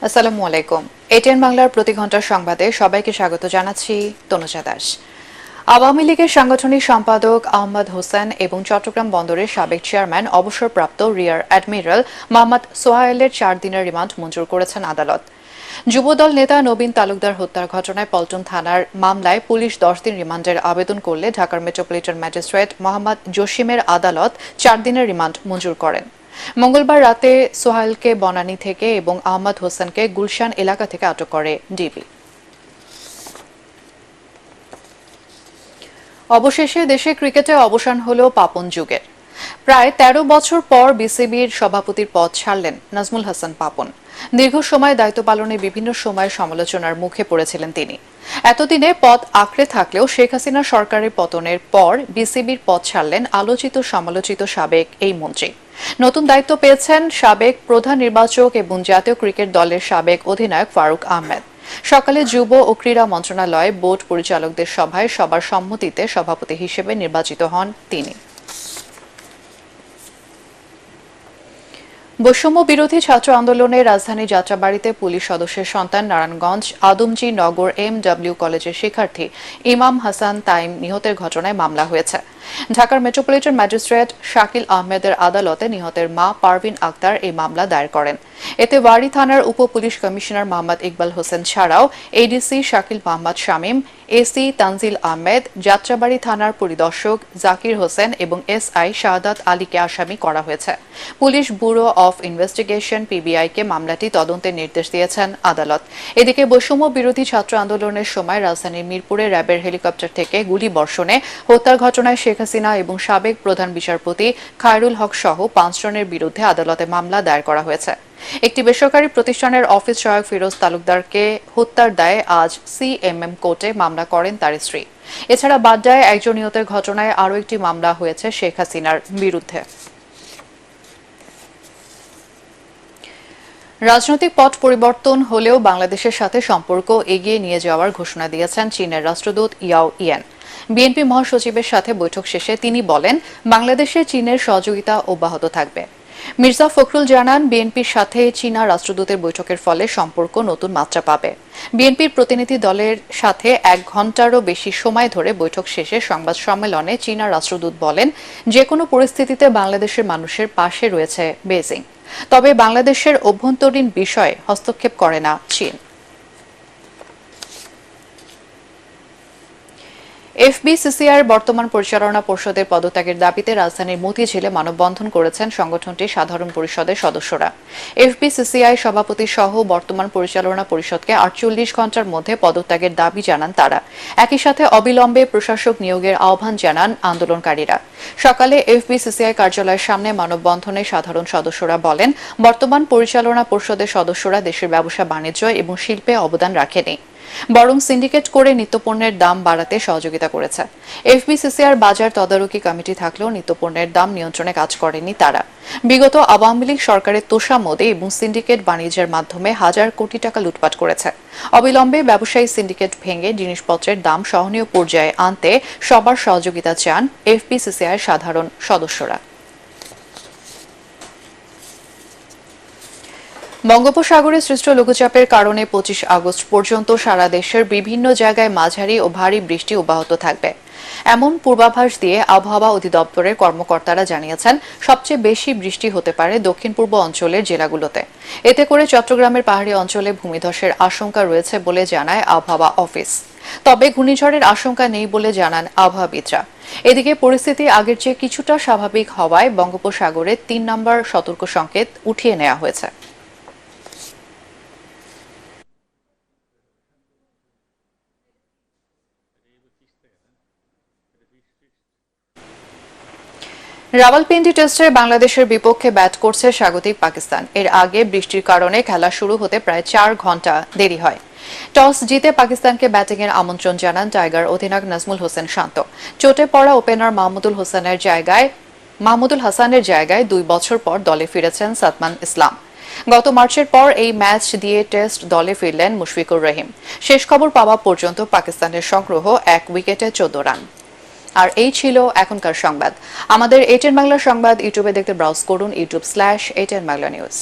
আসসালামু আলাইকুম। এটিএন বাংলার প্রতি ঘন্টার সংবাদে সবাইকে স্বাগত জানাচ্ছি তনুজা দাস। আওয়ামী লীগের সাংগঠনিক সম্পাদক আহমদ হোসেন এবং চট্টগ্রাম বন্দরের সাবেক চেয়ারম্যান অবসরপ্রাপ্ত রিয়ার অ্যাডমিরাল মোহাম্মদ সোহাইলের 4 দিনের রিমান্ড মঞ্জুর করেছেন আদালত। যুবদল নেতা নবীন তালুকদার হত্যার ঘটনায় পল্টন থানার মামলায় পুলিশ 10 দিন রিমান্ডের আবেদন করলে ঢাকার মেট্রোপলিটন ম্যাজিস্ট্রেট মোহাম্মদ জসিমের আদালত 4 দিনের রিমান্ড মঞ্জুর করেন। মঙ্গলবার রাতে সোহাইলকে বনানী থেকে এবং আহমদ হোসেনকে গুলশান এলাকা থেকে আটক করে ডিবি। অবশেষে দেশে ক্রিকেটে অবসান হল পাপন যুগের। প্রায় 13 বছর পর বিসিবির সভাপতির পদ ছাড়লেন নাজমুল হাসান পাপন। দীর্ঘ সময় দায়িত্ব পালনে বিভিন্ন সময় সমালোচনার মুখে পড়েছিলেন তিনি। এতদিনে পদ আঁকড়ে থাকলেও শেখ হাসিনা সরকারের পতনের পর বিসিবির পদ ছাড়লেন আলোচিত সমালোচিত সাবেক এই মন্ত্রী। নতুন দায়িত্ব পেয়েছেন সাবেক প্রধান নির্বাচক এবং জাতীয় ক্রিকেট দলের সাবেক অধিনায়ক ফারুক আহমেদ। সকালে যুব ও ক্রীড়া মন্ত্রণালয় বোর্ড পরিচালকদের সভায় সবার সম্মতিতে সভাপতি হিসেবে নির্বাচিত হন তিনি। বৈষম্য বিরোধী ছাত্র আন্দোলনে রাজধানী যাত্রাবাড়িতে পুলিশ সদস্যের সন্তান নারায়ণগঞ্জ আদমজী নগর MW কলেজের শিক্ষার্থী ইমাম হাসান তাইম নিহতের ঘটনায় মামলা হয়েছে। ঢাকার মেট্রোপলিটন ম্যাজিস্ট্রেট শাকিল আহমেদের আদালতে নিহতের মা পারভিন আক্তার এই মামলা দায়ের করেন। এতে ওয়ারী থানার উপ পুলিশ কমিশনার মোহাম্মদ ইকবাল হোসেন ছাড়াও এডিসি শাকিল মোহাম্মদ শামীম, এসি তানজিল আহমেদ, যাত্রাবাড়ি থানার পরিদর্শক জাকির হোসেন এবং SI শাহাদাত আলীকে আসামি করা হয়েছে। পুলিশ ব্যুরো অফ ইনভেস্টিগেশন PBI-কে মামলাটি তদন্তের নির্দেশ দিয়েছেন আদালত। এদিকে বৈষম্য বিরোধী ছাত্র আন্দোলনের সময় রাজধানীর মিরপুরে র্যাবের হেলিকপ্টার থেকে গুলি বর্ষণে হত্যার ঘটনায় শেখ হাসিনা এবং সাবেক প্রধান বিচারপতি খায়রুল হক সহ 5 জনের বিরুদ্ধে আদালতে মামলা দায়ের করা হয়েছে। একটি বেসরকারি প্রতিষ্ঠানের অফিস সহায়ক ফিরোজ তালুকদারকে হত্যার দায়ে আজ CMM কোর্টে মামলা করেন তার স্ত্রী। এছাড়া বাড্ডায় একজন নিহতের ঘটনায় আরও একটি মামলা হয়েছে শেখ হাসিনার বিরুদ্ধে। রাজনৈতিক পট পরিবর্তন হলেও বাংলাদেশের সাথে সম্পর্ক এগিয়ে নিয়ে যাওয়ার ঘোষণা দিয়েছেন চীনের রাষ্ট্রদূত ইয়াও ইয়ান। বিএনপি মহাসচিবের সাথে বৈঠক শেষে তিনি বলেন, বাংলাদেশে চীনের সহযোগিতা অব্যাহত থাকবে। মির্জা ফখরুল জানান, বিএনপির সাথে চীনা রাষ্ট্রদূতের বৈঠকের ফলে সম্পর্ক নতুন মাত্রা পাবে। বিএনপির প্রতিনিধি দলের সাথে 1 ঘণ্টারও বেশি সময় ধরে বৈঠক শেষে সংবাদ সম্মেলনে চীনা রাষ্ট্রদূত বলেন, যে কোনো পরিস্থিতিতে বাংলাদেশের মানুষের পাশে রয়েছে বেজিং। তবে বাংলাদেশের অভ্যন্তরীণ বিষয়ে হস্তক্ষেপ করে না চীন। FBCCIর বর্তমান পরিচালনা পর্ষদের পদত্যাগের দাবিতে রাজধানীর মতিঝিলে মানববন্ধন করেছেন সংগঠনটির সাধারণ পরিষদের সদস্যরা। FBCCI সভাপতি সহ বর্তমান পরিচালনা পরিষদকে 48 ঘণ্টার মধ্যে পদত্যাগের দাবি জানান তারা। একই সাথে অবিলম্বে প্রশাসক নিয়োগের আহ্বান জানান আন্দোলনকারীরা। সকালে FBCCI কার্যালয়ের সামনে মানববন্ধনে সাধারণ সদস্যরা বলেন, বর্তমান পরিচালনা পর্ষদের সদস্যরা দেশের ব্যবসা বাণিজ্য এবং শিল্পে অবদান রাখেনি, বরং সিন্ডিকেট করে নিত্যপণ্যের দাম বাড়াতে সহযোগিতা করেছে। FBCCIর বাজার তদারকি কমিটি থাকলেও নিত্যপণ্যের দাম নিয়ন্ত্রণে কাজ করেনি তারা। বিগত আওয়ামী লীগ সরকারের তোষামোদে এবং সিন্ডিকেট বাণিজ্যের মাধ্যমে হাজার কোটি টাকা লুটপাট করেছে। অবিলম্বে ব্যবসায়ী সিন্ডিকেট ভেঙে জিনিসপত্রের দাম সহনীয় পর্যায়ে আনতে সবার সহযোগিতা চান FBCCIর সাধারণ সদস্যরা। বঙ্গোপসাগরে সৃষ্ট লঘুচাপের কারণে 25 আগস্ট পর্যন্ত সারা দেশের বিভিন্ন জায়গায় মাঝারি ও ভারী বৃষ্টি অব্যাহত থাকবে, এমন পূর্বাভাস দিয়ে আবহাওয়া অধিদপ্তরের কর্মকর্তারা জানিয়েছেন। সবচেয়ে বেশি বৃষ্টি হতে পারে দক্ষিণ পূর্ব অঞ্চলের জেলাগুলোতে। এতে করে চট্টগ্রামের পাহাড়ি অঞ্চলে ভূমিধসের আশঙ্কা রয়েছে বলে জানায় আবহাওয়া অফিস। তবে ঘূর্ণিঝড়ের আশঙ্কা নেই বলে জানান আবহাওয়াবিদরা। এদিকে পরিস্থিতি আগের চেয়ে কিছুটা স্বাভাবিক হওয়ায় বঙ্গোপসাগরে 3 নম্বর সতর্ক সংকেত উঠিয়ে নেওয়া হয়েছে। রাওয়ালপিন্ডি টেস্টে বাংলাদেশের বিপক্ষে ব্যাট করছে স্বাগতিক পাকিস্তান। এর আগে বৃষ্টির কারণে খেলা শুরু হতে প্রায় 4 ঘণ্টা দেরি হয়। টস জিতে পাকিস্তানকে ব্যাটিংয়ের আমন্ত্রণ জানান টাইগার অধিনায়ক নাজমুল হোসেন শান্ত। চোটে পড়া ওপেনার মাহমুদুল হাসানের জায়গায় 2 বছর পর দলে ফিরেছেন সাদমান ইসলাম। গত মার্চের পর এই ম্যাচ দিয়ে টেস্ট দলে ফিরলেন মুশফিকুর রহিম। শেষ খবর পাওয়া পর্যন্ত পাকিস্তানের সংগ্রহ 1 উইকেটে 14 রান। আর এই ছিল এখনকার সংবাদ। আমাদের এটিএন বাংলা সংবাদ ইউটিউবে দেখতে ব্রাউজ করুন youtube/ATN Bangla News।